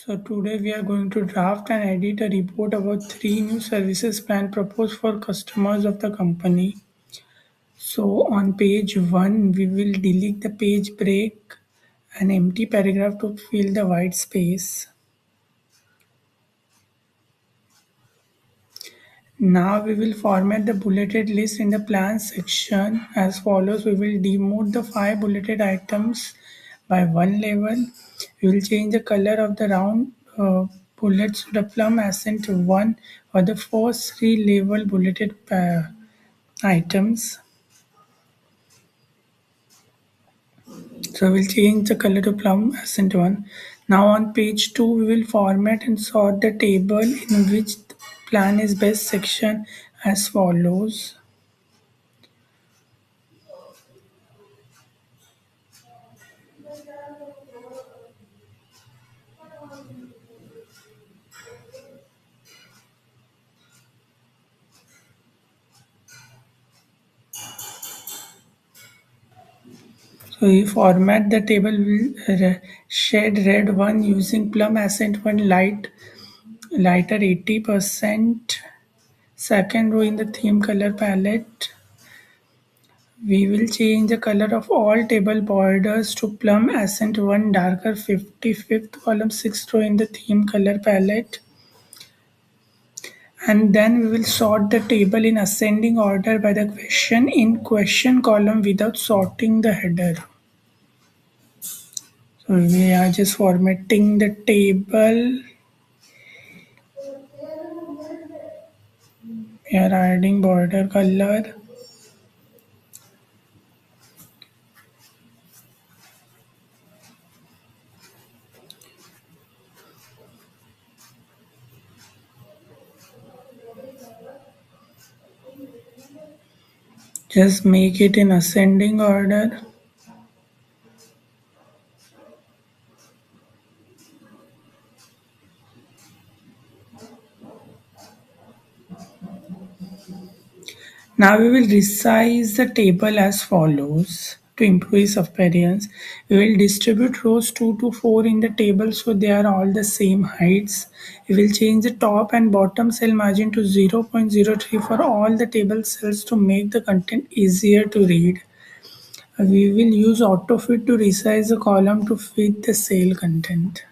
So today we are going to draft and edit a report about three new services plan proposed for customers of the company. So on page 1 we will delete the page break, an empty paragraph to fill the white space. Now we will format the bulleted list in the plan section as follows. We will demote the 5 bulleted items by one level. We will change the color of the round bullets to the plum accent 1 for the first 3 label bulleted items. So we'll change the color to plum accent 1. Now on page 2 we will format and sort the table in which the plan is best section as follows. So we format the table with shade red one using plum accent one lighter 80%. Second row in the theme color palette. We will change the color of all table borders to plum accent one darker 55th column 6th row in the theme color palette. And then we will sort the table in ascending order by the question in question column without sorting the header. So we are just formatting the table. We are adding border color. Just make it in ascending order. Now we will resize the table as follows. To improve its appearance, we will distribute rows 2 to 4 in the table so they are all the same heights. We will change the top and bottom cell margin to 0.03 for all the table cells to make the content easier to read. We will use autofit to resize the column to fit the cell content.